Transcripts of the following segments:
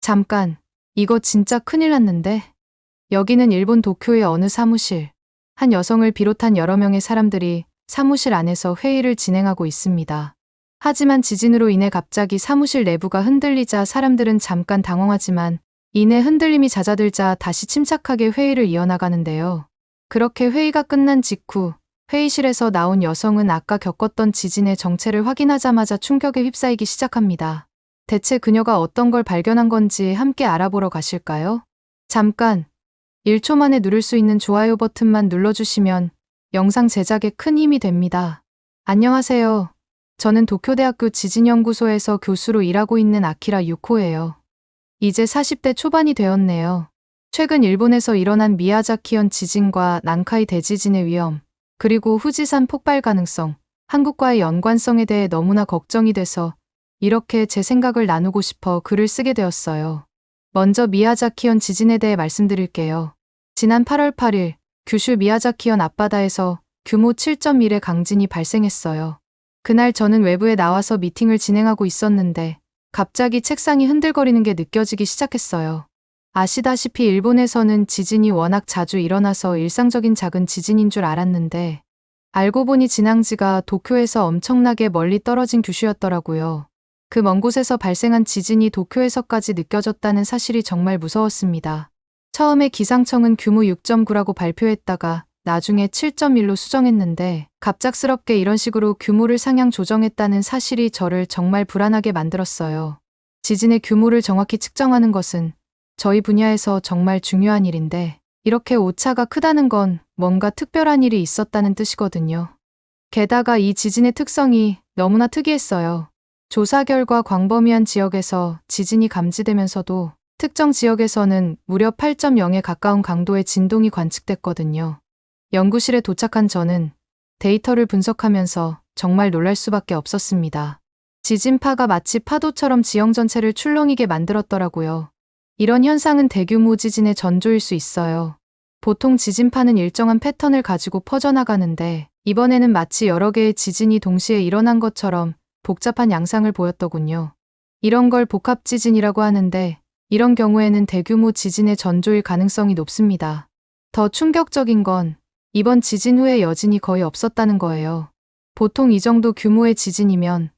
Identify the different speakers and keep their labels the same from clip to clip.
Speaker 1: 잠깐, 이거 진짜 큰일 났는데? 여기는 일본 도쿄의 어느 사무실. 한 여성을 비롯한 여러 명의 사람들이 사무실 안에서 회의를 진행하고 있습니다. 하지만 지진으로 인해 갑자기 사무실 내부가 흔들리자 사람들은 잠깐 당황하지만 이내 흔들림이 잦아들자 다시 침착하게 회의를 이어나가는데요. 그렇게 회의가 끝난 직후 회의실에서 나온 여성은 아까 겪었던 지진의 정체를 확인하자마자 충격에 휩싸이기 시작합니다. 대체 그녀가 어떤 걸 발견한 건지 함께 알아보러 가실까요? 잠깐, 1초 만에 누를 수 있는 좋아요 버튼만 눌러주시면 영상 제작에 큰 힘이 됩니다. 안녕하세요. 저는 도쿄대학교 지진연구소에서 교수로 일하고 있는 아키라 유코예요. 이제 40대 초반이 되었네요. 최근 일본에서 일어난 미야자키현 지진과 난카이 대지진의 위험, 그리고 후지산 폭발 가능성, 한국과의 연관성에 대해 너무나 걱정이 돼서 이렇게 제 생각을 나누고 싶어 글을 쓰게 되었어요. 먼저 미야자키현 지진에 대해 말씀드릴게요. 지난 8월 8일 규슈 미야자키현 앞바다에서 규모 7.1의 강진이 발생했어요. 그날 저는 외부에 나와서 미팅을 진행하고 있었는데 갑자기 책상이 흔들거리는 게 느껴지기 시작했어요. 아시다시피 일본에서는 지진이 워낙 자주 일어나서 일상적인 작은 지진인 줄 알았는데 알고 보니 진앙지가 도쿄에서 엄청나게 멀리 떨어진 규슈였더라고요. 그 먼 곳에서 발생한 지진이 도쿄에서까지 느껴졌다는 사실이 정말 무서웠습니다. 처음에 기상청은 규모 6.9라고 발표했다가 나중에 7.1로 수정했는데 갑작스럽게 이런 식으로 규모를 상향 조정했다는 사실이 저를 정말 불안하게 만들었어요. 지진의 규모를 정확히 측정하는 것은 저희 분야에서 정말 중요한 일인데 이렇게 오차가 크다는 건 뭔가 특별한 일이 있었다는 뜻이거든요. 게다가 이 지진의 특성이 너무나 특이했어요. 조사 결과 광범위한 지역에서 지진이 감지되면서도 특정 지역에서는 무려 8.0에 가까운 강도의 진동이 관측됐거든요. 연구실에 도착한 저는 데이터를 분석하면서 정말 놀랄 수밖에 없었습니다. 지진파가 마치 파도처럼 지형 전체를 출렁이게 만들었더라고요. 이런 현상은 대규모 지진의 전조일 수 있어요. 보통 지진파는 일정한 패턴을 가지고 퍼져나가는데 이번에는 마치 여러 개의 지진이 동시에 일어난 것처럼 복잡한 양상을 보였더군요. 이런 걸 복합지진이라고 하는데 이런 경우에는 대규모 지진의 전조일 가능성이 높습니다. 더 충격적인 건 이번 지진 후에 여진이 거의 없었다는 거예요. 보통 이 정도 규모의 지진이면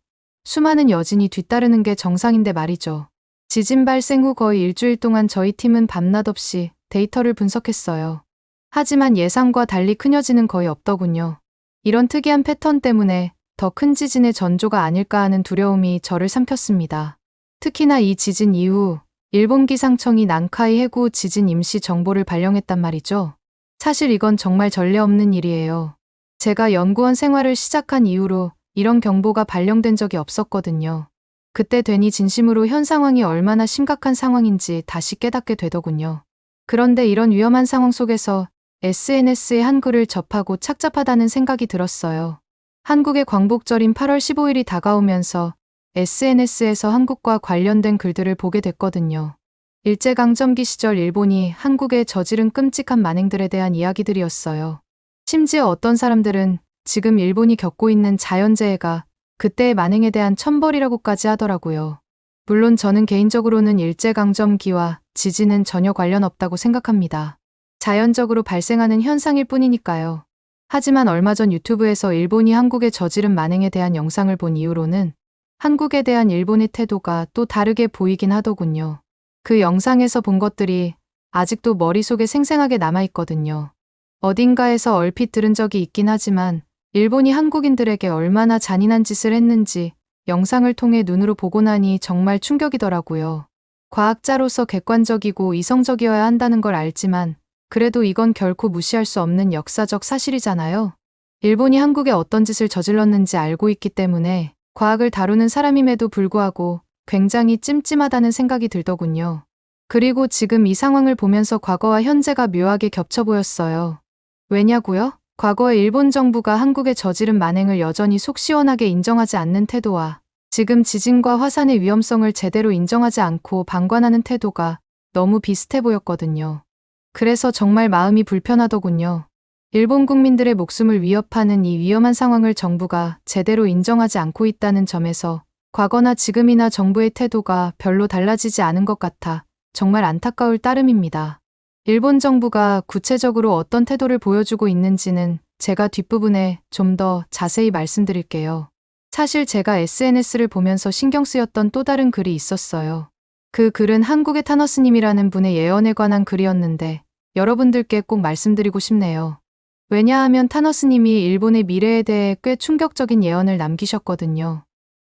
Speaker 1: 수많은 여진이 뒤따르는 게 정상인데 말이죠. 지진 발생 후 거의 일주일 동안 저희 팀은 밤낮 없이 데이터를 분석했어요. 하지만 예상과 달리 큰 여진은 거의 없더군요. 이런 특이한 패턴 때문에 더 큰 지진의 전조가 아닐까 하는 두려움이 저를 삼켰습니다. 특히나 이 지진 이후 일본 기상청이 난카이 해구 지진 임시 정보를 발령했단 말이죠. 사실 이건 정말 전례 없는 일이에요. 제가 연구원 생활을 시작한 이후로 이런 경보가 발령된 적이 없었거든요. 그때 되니 진심으로 현 상황이 얼마나 심각한 상황인지 다시 깨닫게 되더군요. 그런데 이런 위험한 상황 속에서 SNS에 한글을 접하고 착잡하다는 생각이 들었어요. 한국의 광복절인 8월 15일이 다가오면서 SNS에서 한국과 관련된 글들을 보게 됐거든요. 일제강점기 시절 일본이 한국에 저지른 끔찍한 만행들에 대한 이야기들이었어요. 심지어 어떤 사람들은 지금 일본이 겪고 있는 자연재해가 그때의 만행에 대한 천벌이라고까지 하더라고요. 물론 저는 개인적으로는 일제강점기와 지진은 전혀 관련 없다고 생각합니다. 자연적으로 발생하는 현상일 뿐이니까요. 하지만 얼마 전 유튜브에서 일본이 한국에 저지른 만행에 대한 영상을 본 이후로는 한국에 대한 일본의 태도가 또 다르게 보이긴 하더군요. 그 영상에서 본 것들이 아직도 머릿속에 생생하게 남아있거든요. 어딘가에서 얼핏 들은 적이 있긴 하지만 일본이 한국인들에게 얼마나 잔인한 짓을 했는지 영상을 통해 눈으로 보고 나니 정말 충격이더라고요. 과학자로서 객관적이고 이성적이어야 한다는 걸 알지만 그래도 이건 결코 무시할 수 없는 역사적 사실이잖아요. 일본이 한국에 어떤 짓을 저질렀는지 알고 있기 때문에 과학을 다루는 사람임에도 불구하고 굉장히 찜찜하다는 생각이 들더군요. 그리고 지금 이 상황을 보면서 과거와 현재가 묘하게 겹쳐 보였어요. 왜냐고요? 과거에 일본 정부가 한국에 저지른 만행을 여전히 속 시원하게 인정하지 않는 태도와 지금 지진과 화산의 위험성을 제대로 인정하지 않고 방관하는 태도가 너무 비슷해 보였거든요. 그래서 정말 마음이 불편하더군요. 일본 국민들의 목숨을 위협하는 이 위험한 상황을 정부가 제대로 인정하지 않고 있다는 점에서 과거나 지금이나 정부의 태도가 별로 달라지지 않은 것 같아 정말 안타까울 따름입니다. 일본 정부가 구체적으로 어떤 태도를 보여주고 있는지는 제가 뒷부분에 좀 더 자세히 말씀드릴게요. 사실 제가 SNS를 보면서 신경 쓰였던 또 다른 글이 있었어요. 그 글은 한국의 타너스님이라는 분의 예언에 관한 글이었는데 여러분들께 꼭 말씀드리고 싶네요. 왜냐하면 타너스님이 일본의 미래에 대해 꽤 충격적인 예언을 남기셨거든요.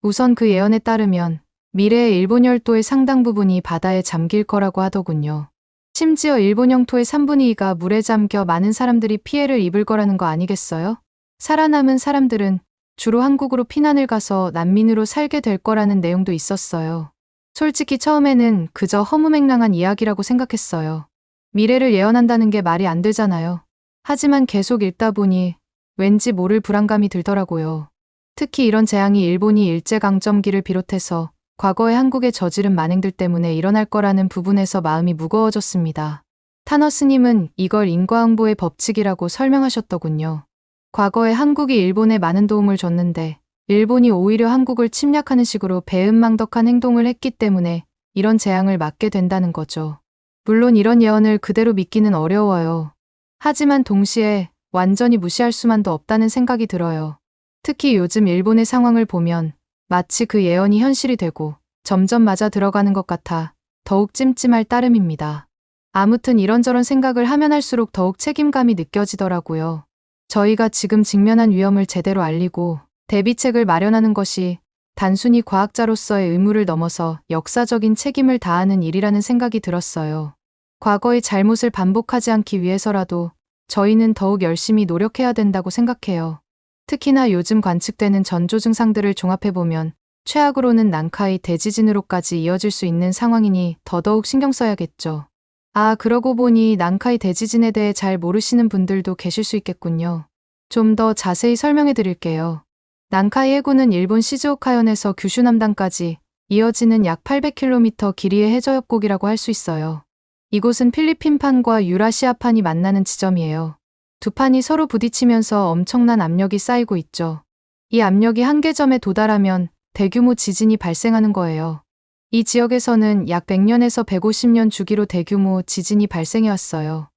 Speaker 1: 우선 그 예언에 따르면 미래의 일본 열도의 상당 부분이 바다에 잠길 거라고 하더군요. 심지어 일본 영토의 3분의 2가 물에 잠겨 많은 사람들이 피해를 입을 거라는 거 아니겠어요? 살아남은 사람들은 주로 한국으로 피난을 가서 난민으로 살게 될 거라는 내용도 있었어요. 솔직히 처음에는 그저 허무맹랑한 이야기라고 생각했어요. 미래를 예언한다는 게 말이 안 되잖아요. 하지만 계속 읽다 보니 왠지 모를 불안감이 들더라고요. 특히 이런 재앙이 일본이 일제강점기를 비롯해서 과거에 한국에 저지른 만행들 때문에 일어날 거라는 부분에서 마음이 무거워졌습니다. 타너스님은 이걸 인과응보의 법칙이라고 설명하셨더군요. 과거에 한국이 일본에 많은 도움을 줬는데 일본이 오히려 한국을 침략하는 식으로 배은망덕한 행동을 했기 때문에 이런 재앙을 맞게 된다는 거죠. 물론 이런 예언을 그대로 믿기는 어려워요. 하지만 동시에 완전히 무시할 수만도 없다는 생각이 들어요. 특히 요즘 일본의 상황을 보면 마치 그 예언이 현실이 되고 점점 맞아 들어가는 것 같아 더욱 찜찜할 따름입니다. 아무튼 이런저런 생각을 하면 할수록 더욱 책임감이 느껴지더라고요. 저희가 지금 직면한 위험을 제대로 알리고 대비책을 마련하는 것이 단순히 과학자로서의 의무를 넘어서 역사적인 책임을 다하는 일이라는 생각이 들었어요. 과거의 잘못을 반복하지 않기 위해서라도 저희는 더욱 열심히 노력해야 된다고 생각해요. 특히나 요즘 관측되는 전조 증상들을 종합해보면 최악으로는 난카이 대지진으로까지 이어질 수 있는 상황이니 더더욱 신경 써야겠죠. 아, 그러고 보니 난카이 대지진에 대해 잘 모르시는 분들도 계실 수 있겠군요. 좀 더 자세히 설명해 드릴게요. 난카이 해구는 일본 시즈오카현에서 규슈 남단까지 이어지는 약 800km 길이의 해저협곡이라고 할 수 있어요. 이곳은 필리핀판과 유라시아판이 만나는 지점이에요. 두 판이 서로 부딪히면서 엄청난 압력이 쌓이고 있죠. 이 압력이 한계점에 도달하면 대규모 지진이 발생하는 거예요. 이 지역에서는 약 100년에서 150년 주기로 대규모 지진이 발생해왔어요.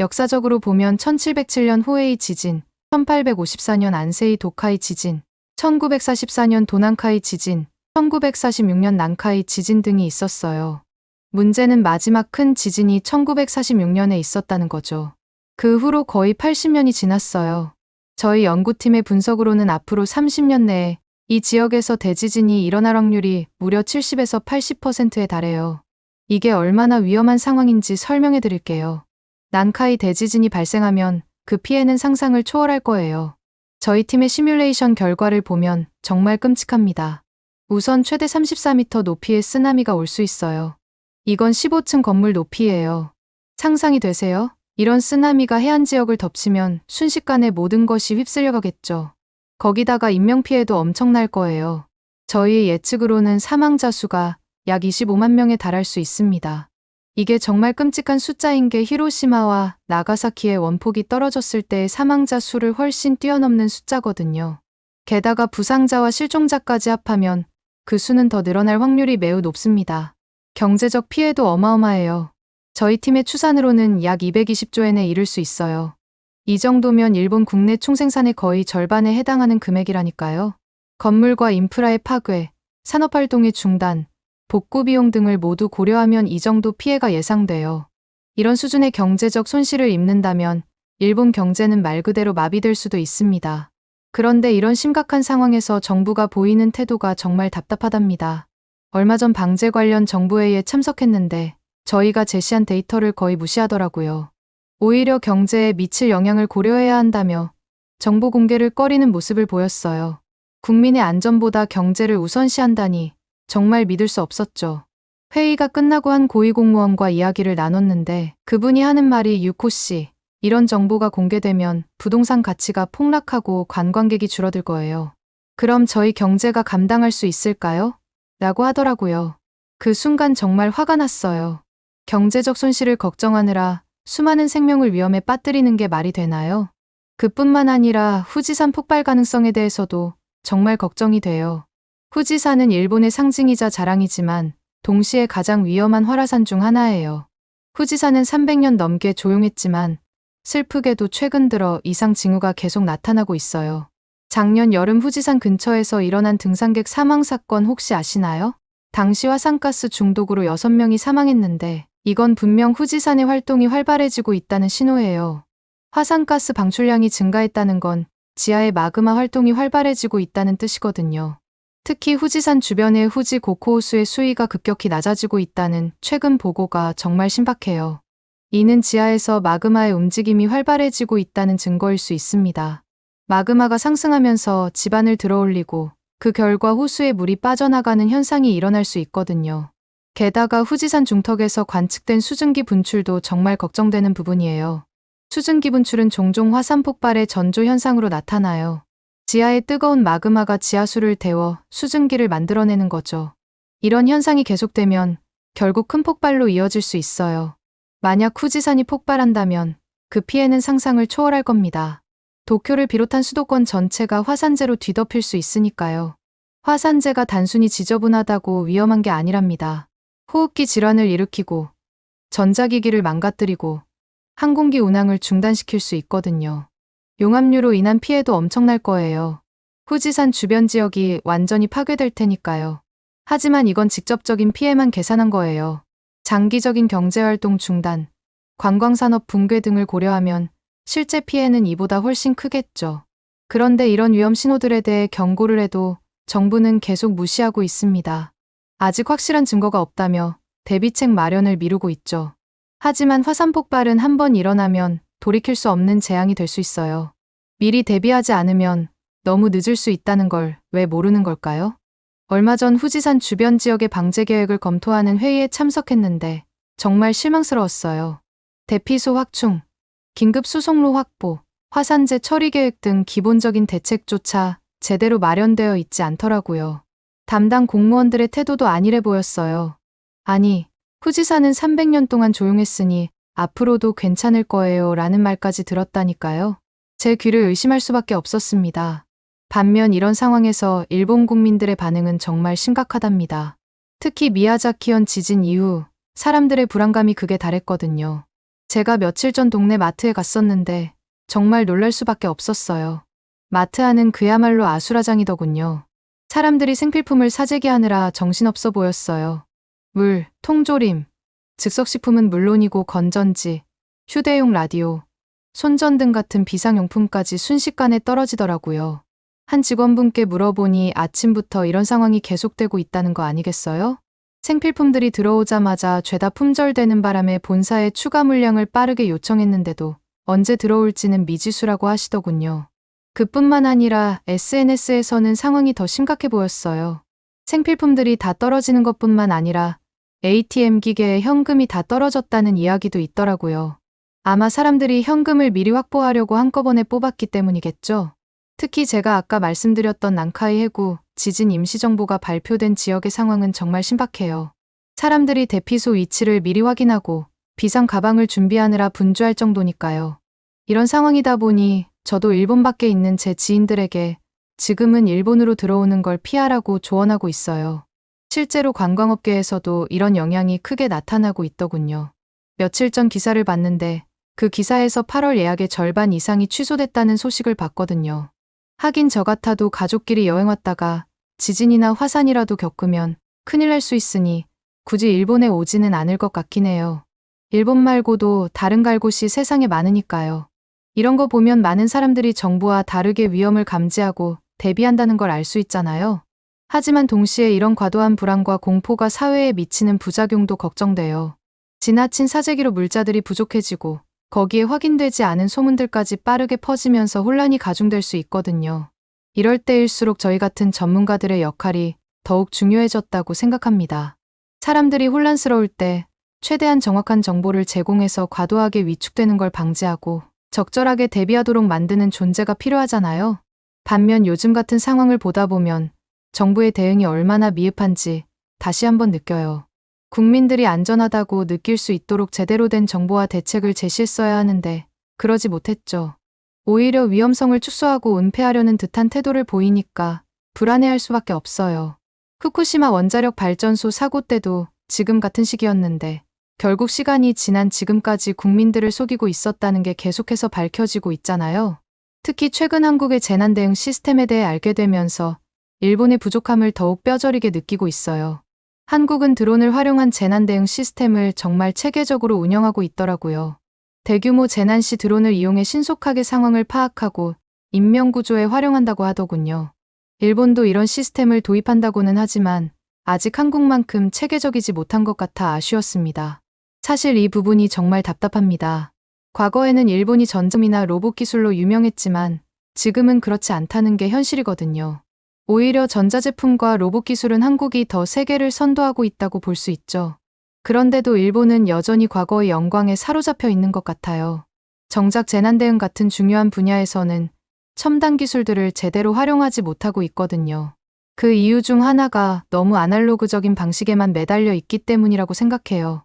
Speaker 1: 역사적으로 보면 1707년 호에이 지진, 1854년 안세이 도카이 지진, 1944년 도난카이 지진, 1946년 난카이 지진 등이 있었어요. 문제는 마지막 큰 지진이 1946년에 있었다는 거죠. 그 후로 거의 80년이 지났어요. 저희 연구팀의 분석으로는 앞으로 30년 내에 이 지역에서 대지진이 일어날 확률이 무려 70에서 80%에 달해요. 이게 얼마나 위험한 상황인지 설명해 드릴게요. 난카이 대지진이 발생하면 그 피해는 상상을 초월할 거예요. 저희 팀의 시뮬레이션 결과를 보면 정말 끔찍합니다. 우선 최대 34m 높이의 쓰나미가 올 수 있어요. 이건 15층 건물 높이예요. 상상이 되세요? 이런 쓰나미가 해안 지역을 덮치면 순식간에 모든 것이 휩쓸려 가겠죠. 거기다가 인명피해도 엄청날 거예요. 저희의 예측으로는 사망자 수가 약 25만 명에 달할 수 있습니다. 이게 정말 끔찍한 숫자인 게 히로시마와 나가사키의 원폭이 떨어졌을 때의 사망자 수를 훨씬 뛰어넘는 숫자거든요. 게다가 부상자와 실종자까지 합하면 그 수는 더 늘어날 확률이 매우 높습니다. 경제적 피해도 어마어마해요. 저희 팀의 추산으로는 약 220조엔에 이를 수 있어요. 이 정도면 일본 국내 총생산의 거의 절반에 해당하는 금액이라니까요. 건물과 인프라의 파괴, 산업활동의 중단, 복구 비용 등을 모두 고려하면 이 정도 피해가 예상돼요. 이런 수준의 경제적 손실을 입는다면 일본 경제는 말 그대로 마비될 수도 있습니다. 그런데 이런 심각한 상황에서 정부가 보이는 태도가 정말 답답하답니다. 얼마 전 방제 관련 정부회의에 참석했는데 저희가 제시한 데이터를 거의 무시하더라고요. 오히려 경제에 미칠 영향을 고려해야 한다며 정보 공개를 꺼리는 모습을 보였어요. 국민의 안전보다 경제를 우선시한다니 정말 믿을 수 없었죠. 회의가 끝나고 한 고위공무원과 이야기를 나눴는데 그분이 하는 말이 유코 씨, 이런 정보가 공개되면 부동산 가치가 폭락하고 관광객이 줄어들 거예요. 그럼 저희 경제가 감당할 수 있을까요? 라고 하더라고요. 그 순간 정말 화가 났어요. 경제적 손실을 걱정하느라 수많은 생명을 위험에 빠뜨리는 게 말이 되나요? 그뿐만 아니라 후지산 폭발 가능성에 대해서도 정말 걱정이 돼요. 후지산은 일본의 상징이자 자랑이지만 동시에 가장 위험한 활화산 중 하나예요. 후지산은 300년 넘게 조용했지만 슬프게도 최근 들어 이상 징후가 계속 나타나고 있어요. 작년 여름 후지산 근처에서 일어난 등산객 사망 사건 혹시 아시나요? 당시 화산가스 중독으로 6명이 사망했는데 이건 분명 후지산의 활동이 활발해지고 있다는 신호예요. 화산가스 방출량이 증가했다는 건 지하의 마그마 활동이 활발해지고 있다는 뜻이거든요. 특히 후지산 주변의 후지 고코호수의 수위가 급격히 낮아지고 있다는 최근 보고가 정말 신박해요. 이는 지하에서 마그마의 움직임이 활발해지고 있다는 증거일 수 있습니다. 마그마가 상승하면서 지반을 들어올리고 그 결과 호수에 물이 빠져나가는 현상이 일어날 수 있거든요. 게다가 후지산 중턱에서 관측된 수증기 분출도 정말 걱정되는 부분이에요. 수증기 분출은 종종 화산 폭발의 전조 현상으로 나타나요. 지하의 뜨거운 마그마가 지하수를 데워 수증기를 만들어내는 거죠. 이런 현상이 계속되면 결국 큰 폭발로 이어질 수 있어요. 만약 후지산이 폭발한다면 그 피해는 상상을 초월할 겁니다. 도쿄를 비롯한 수도권 전체가 화산재로 뒤덮일 수 있으니까요. 화산재가 단순히 지저분하다고 위험한 게 아니랍니다. 호흡기 질환을 일으키고 전자기기를 망가뜨리고 항공기 운항을 중단시킬 수 있거든요. 용암류로 인한 피해도 엄청날 거예요. 후지산 주변 지역이 완전히 파괴될 테니까요. 하지만 이건 직접적인 피해만 계산한 거예요. 장기적인 경제활동 중단, 관광산업 붕괴 등을 고려하면 실제 피해는 이보다 훨씬 크겠죠. 그런데 이런 위험 신호들에 대해 경고를 해도 정부는 계속 무시하고 있습니다. 아직 확실한 증거가 없다며 대비책 마련을 미루고 있죠. 하지만 화산 폭발은 한번 일어나면 돌이킬 수 없는 재앙이 될 수 있어요. 미리 대비하지 않으면 너무 늦을 수 있다는 걸 왜 모르는 걸까요? 얼마 전 후지산 주변 지역의 방제 계획을 검토하는 회의에 참석했는데 정말 실망스러웠어요. 대피소 확충, 긴급 수송로 확보, 화산재 처리 계획 등 기본적인 대책조차 제대로 마련되어 있지 않더라고요. 담당 공무원들의 태도도 안일해 보였어요. 아니, 후지산은 300년 동안 조용했으니 앞으로도 괜찮을 거예요 라는 말까지 들었다니까요. 제 귀를 의심할 수밖에 없었습니다. 반면 이런 상황에서 일본 국민들의 반응은 정말 심각하답니다. 특히 미야자키현 지진 이후 사람들의 불안감이 극에 달했거든요. 제가 며칠 전 동네 마트에 갔었는데 정말 놀랄 수밖에 없었어요. 마트 안은 그야말로 아수라장이더군요. 사람들이 생필품을 사재기하느라 정신없어 보였어요. 물, 통조림, 즉석식품은 물론이고 건전지, 휴대용 라디오, 손전등 같은 비상용품까지 순식간에 떨어지더라고요. 한 직원분께 물어보니 아침부터 이런 상황이 계속되고 있다는 거 아니겠어요? 생필품들이 들어오자마자 죄다 품절되는 바람에 본사에 추가 물량을 빠르게 요청했는데도 언제 들어올지는 미지수라고 하시더군요. 그뿐만 아니라 SNS에서는 상황이 더 심각해 보였어요. 생필품들이 다 떨어지는 것뿐만 아니라 ATM 기계에 현금이 다 떨어졌다는 이야기도 있더라고요. 아마 사람들이 현금을 미리 확보하려고 한꺼번에 뽑았기 때문이겠죠. 특히 제가 아까 말씀드렸던 난카이 해구 지진 임시정보가 발표된 지역의 상황은 정말 신박해요. 사람들이 대피소 위치를 미리 확인하고 비상 가방을 준비하느라 분주할 정도니까요. 이런 상황이다 보니 저도 일본 밖에 있는 제 지인들에게 지금은 일본으로 들어오는 걸 피하라고 조언하고 있어요. 실제로 관광업계에서도 이런 영향이 크게 나타나고 있더군요. 며칠 전 기사를 봤는데 그 기사에서 8월 예약의 절반 이상이 취소됐다는 소식을 봤거든요. 하긴 저 같아도 가족끼리 여행 왔다가 지진이나 화산이라도 겪으면 큰일 날 수 있으니 굳이 일본에 오지는 않을 것 같긴 해요. 일본 말고도 다른 갈 곳이 세상에 많으니까요. 이런 거 보면 많은 사람들이 정부와 다르게 위험을 감지하고 대비한다는 걸 알 수 있잖아요. 하지만 동시에 이런 과도한 불안과 공포가 사회에 미치는 부작용도 걱정돼요. 지나친 사재기로 물자들이 부족해지고 거기에 확인되지 않은 소문들까지 빠르게 퍼지면서 혼란이 가중될 수 있거든요. 이럴 때일수록 저희 같은 전문가들의 역할이 더욱 중요해졌다고 생각합니다. 사람들이 혼란스러울 때 최대한 정확한 정보를 제공해서 과도하게 위축되는 걸 방지하고 적절하게 대비하도록 만드는 존재가 필요하잖아요. 반면 요즘 같은 상황을 보다 보면 정부의 대응이 얼마나 미흡한지 다시 한번 느껴요. 국민들이 안전하다고 느낄 수 있도록 제대로 된 정보와 대책을 제시했어야 하는데 그러지 못했죠. 오히려 위험성을 축소하고 은폐하려는 듯한 태도를 보이니까 불안해할 수밖에 없어요. 후쿠시마 원자력 발전소 사고 때도 지금 같은 시기였는데 결국 시간이 지난 지금까지 국민들을 속이고 있었다는 게 계속해서 밝혀지고 있잖아요. 특히 최근 한국의 재난 대응 시스템에 대해 알게 되면서 일본의 부족함을 더욱 뼈저리게 느끼고 있어요. 한국은 드론을 활용한 재난 대응 시스템을 정말 체계적으로 운영하고 있더라고요. 대규모 재난 시 드론을 이용해 신속하게 상황을 파악하고 인명구조에 활용한다고 하더군요. 일본도 이런 시스템을 도입한다고는 하지만 아직 한국만큼 체계적이지 못한 것 같아 아쉬웠습니다. 사실 이 부분이 정말 답답합니다. 과거에는 일본이 전점이나 로봇 기술로 유명했지만 지금은 그렇지 않다는 게 현실이거든요. 오히려 전자제품과 로봇 기술은 한국이 더 세계를 선도하고 있다고 볼 수 있죠. 그런데도 일본은 여전히 과거의 영광에 사로잡혀 있는 것 같아요. 정작 재난대응 같은 중요한 분야에서는 첨단 기술들을 제대로 활용하지 못하고 있거든요. 그 이유 중 하나가 너무 아날로그적인 방식에만 매달려 있기 때문이라고 생각해요.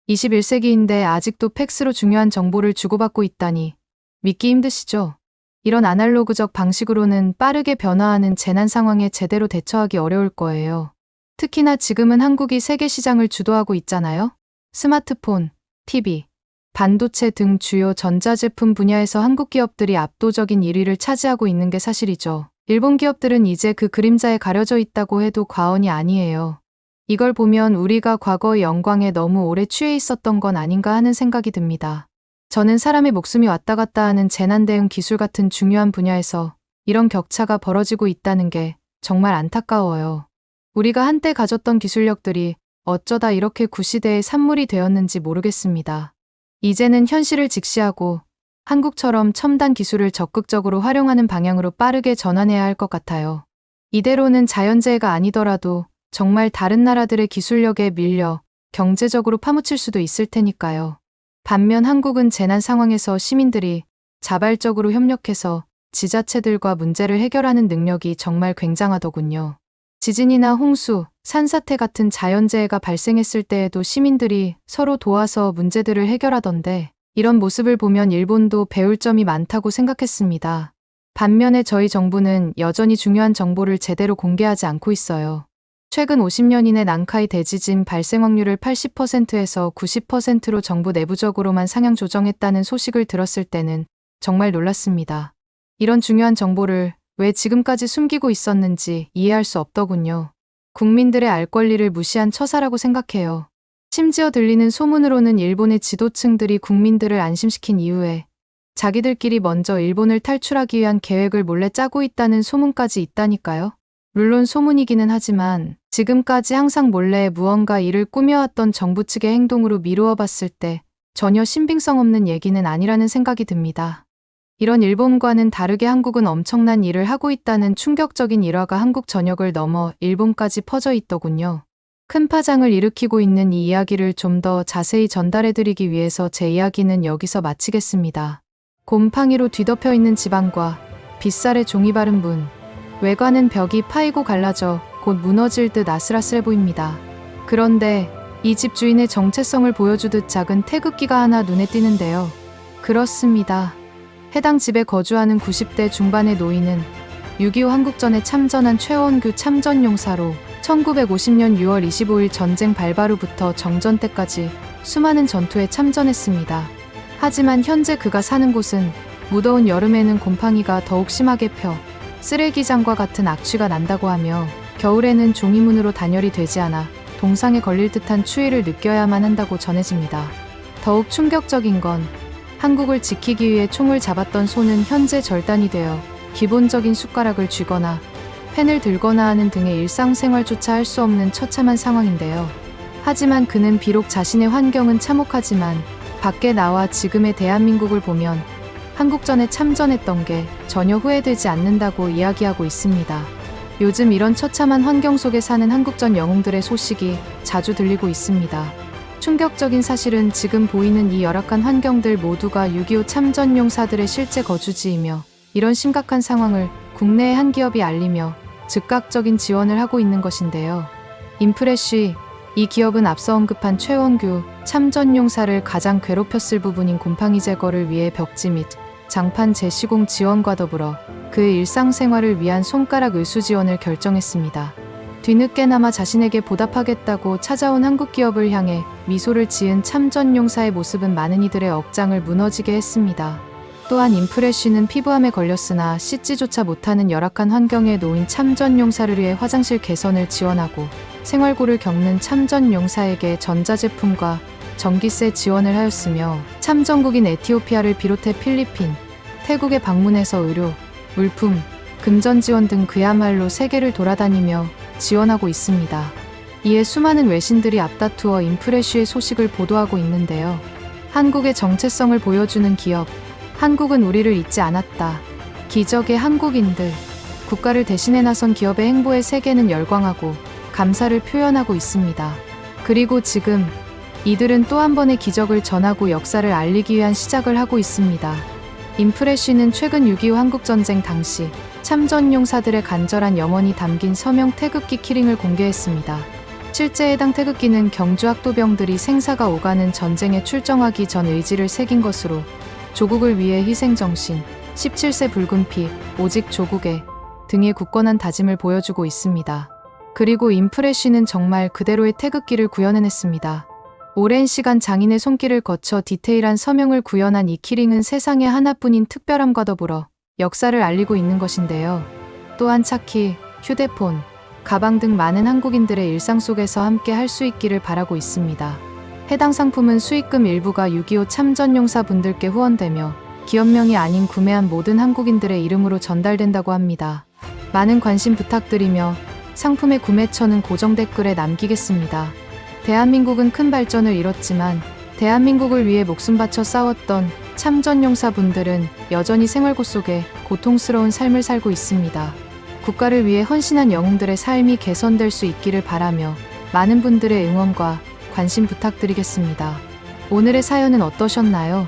Speaker 1: 21세기인데 아직도 팩스로 중요한 정보를 주고받고 있다니 믿기 힘드시죠? 이런 아날로그적 방식으로는 빠르게 변화하는 재난 상황에 제대로 대처하기 어려울 거예요. 특히나 지금은 한국이 세계 시장을 주도하고 있잖아요. 스마트폰, TV, 반도체 등 주요 전자제품 분야에서 한국 기업들이 압도적인 1위를 차지하고 있는 게 사실이죠. 일본 기업들은 이제 그 그림자에 가려져 있다고 해도 과언이 아니에요. 이걸 보면 우리가 과거의 영광에 너무 오래 취해 있었던 건 아닌가 하는 생각이 듭니다. 저는 사람의 목숨이 왔다 갔다 하는 재난 대응 기술 같은 중요한 분야에서 이런 격차가 벌어지고 있다는 게 정말 안타까워요. 우리가 한때 가졌던 기술력들이 어쩌다 이렇게 구시대의 산물이 되었는지 모르겠습니다. 이제는 현실을 직시하고 한국처럼 첨단 기술을 적극적으로 활용하는 방향으로 빠르게 전환해야 할 것 같아요. 이대로는 자연재해가 아니더라도 정말 다른 나라들의 기술력에 밀려 경제적으로 파묻힐 수도 있을 테니까요. 반면 한국은 재난 상황에서 시민들이 자발적으로 협력해서 지자체들과 문제를 해결하는 능력이 정말 굉장하더군요. 지진이나 홍수, 산사태 같은 자연재해가 발생했을 때에도 시민들이 서로 도와서 문제들을 해결하던데 이런 모습을 보면 일본도 배울 점이 많다고 생각했습니다. 반면에 저희 정부는 여전히 중요한 정보를 제대로 공개하지 않고 있어요. 최근 50년 이내 난카이 대지진 발생 확률을 80%에서 90%로 정부 내부적으로만 상향 조정했다는 소식을 들었을 때는 정말 놀랐습니다. 이런 중요한 정보를 왜 지금까지 숨기고 있었는지 이해할 수 없더군요. 국민들의 알 권리를 무시한 처사라고 생각해요. 심지어 들리는 소문으로는 일본의 지도층들이 국민들을 안심시킨 이후에 자기들끼리 먼저 일본을 탈출하기 위한 계획을 몰래 짜고 있다는 소문까지 있다니까요. 물론 소문이기는 하지만 지금까지 항상 몰래 무언가 일을 꾸며왔던 정부 측의 행동으로 미루어 봤을 때 전혀 신빙성 없는 얘기는 아니라는 생각이 듭니다. 이런 일본과는 다르게 한국은 엄청난 일을 하고 있다는 충격적인 일화가 한국 전역을 넘어 일본까지 퍼져 있더군요. 큰 파장을 일으키고 있는 이 이야기를 좀 더 자세히 전달해드리기 위해서 제 이야기는 여기서 마치겠습니다. 곰팡이로 뒤덮여 있는 집안과 빗살에 종이 바른 문, 외관은 벽이 파이고 갈라져 곧 무너질 듯 아슬아슬해 보입니다. 그런데 이 집 주인의 정체성을 보여주듯 작은 태극기가 하나 눈에 띄는데요. 그렇습니다. 해당 집에 거주하는 90대 중반의 노인은 6.25 한국전에 참전한 최원규 참전용사로 1950년 6월 25일 전쟁 발발 후부터 정전 때까지 수많은 전투에 참전했습니다. 하지만 현재 그가 사는 곳은 무더운 여름에는 곰팡이가 더욱 심하게 펴 쓰레기장과 같은 악취가 난다고 하며 겨울에는 종이문으로 단열이 되지 않아 동상에 걸릴 듯한 추위를 느껴야만 한다고 전해집니다. 더욱 충격적인 건 한국을 지키기 위해 총을 잡았던 손은 현재 절단이 되어 기본적인 숟가락을 쥐거나 펜을 들거나 하는 등의 일상생활조차 할 수 없는 처참한 상황인데요. 하지만 그는 비록 자신의 환경은 참혹하지만 밖에 나와 지금의 대한민국을 보면 한국전에 참전했던 게 전혀 후회되지 않는다고 이야기하고 있습니다. 요즘 이런 처참한 환경 속에 사는 한국전 영웅들의 소식이 자주 들리고 있습니다. 충격적인 사실은 지금 보이는 이 열악한 환경들 모두가 6.25 참전용사들의 실제 거주지이며 이런 심각한 상황을 국내의 한 기업이 알리며 즉각적인 지원을 하고 있는 것인데요. 인프레쉬, 이 기업은 앞서 언급한 최원규 참전용사를 가장 괴롭혔을 부분인 곰팡이 제거를 위해 벽지 및 장판 재시공 지원과 더불어 그의 일상생활을 위한 손가락 의수 지원을 결정했습니다. 뒤늦게나마 자신에게 보답하겠다고 찾아온 한국 기업을 향해 미소를 지은 참전용사의 모습은 많은 이들의 억장을 무너지게 했습니다. 또한 인프레쉬는 피부암에 걸렸으나 씻지조차 못하는 열악한 환경에 놓인 참전용사를 위해 화장실 개선을 지원하고 생활고를 겪는 참전용사에게 전자제품과 전기세 지원을 하였으며 참전국인 에티오피아를 비롯해 필리핀, 태국에 방문해서 의료, 물품, 금전 지원 등 그야말로 세계를 돌아다니며 지원하고 있습니다. 이에 수많은 외신들이 앞다투어 인프레쉬의 소식을 보도하고 있는데요. 한국의 정체성을 보여주는 기업, 한국은 우리를 잊지 않았다. 기적의 한국인들, 국가를 대신해 나선 기업의 행보에 세계는 열광하고 감사를 표현하고 있습니다. 그리고 지금 이들은 또 한 번의 기적을 전하고 역사를 알리기 위한 시작을 하고 있습니다. 인프레쉬는 최근 6.25 한국전쟁 당시 참전용사들의 간절한 염원이 담긴 서명 태극기 키링을 공개했습니다. 실제 해당 태극기는 경주학도병들이 생사가 오가는 전쟁에 출정하기 전 의지를 새긴 것으로 조국을 위해 희생정신, 17세 붉은 피, 오직 조국에 등의 굳건한 다짐을 보여주고 있습니다. 그리고 인프레쉬는 정말 그대로의 태극기를 구현해냈습니다. 오랜 시간 장인의 손길을 거쳐 디테일한 서명을 구현한 이 키링은 세상에 하나뿐인 특별함과 더불어 역사를 알리고 있는 것인데요. 또한 차키, 휴대폰, 가방 등 많은 한국인들의 일상 속에서 함께 할 수 있기를 바라고 있습니다. 해당 상품은 수익금 일부가 6.25 참전용사 분들께 후원되며 기업명이 아닌 구매한 모든 한국인들의 이름으로 전달된다고 합니다. 많은 관심 부탁드리며 상품의 구매처는 고정 댓글에 남기겠습니다. 대한민국은 큰 발전을 이뤘지만 대한민국을 위해 목숨 바쳐 싸웠던 참전용사분들은 여전히 생활고 속에 고통스러운 삶을 살고 있습니다. 국가를 위해 헌신한 영웅들의 삶이 개선될 수 있기를 바라며 많은 분들의 응원과 관심 부탁드리겠습니다. 오늘의 사연은 어떠셨나요?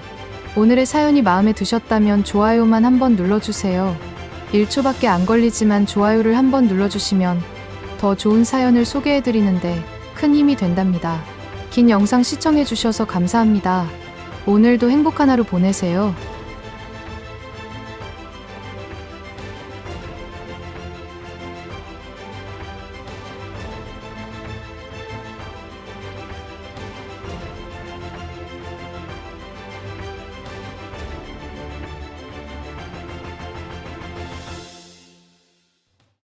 Speaker 1: 오늘의 사연이 마음에 드셨다면 좋아요만 한번 눌러주세요. 1초밖에 안 걸리지만 좋아요를 한번 눌러주시면 더 좋은 사연을 소개해드리는데 큰 힘이 된답니다. 긴 영상 시청해주셔서 감사합니다. 오늘도 행복한 하루 보내세요.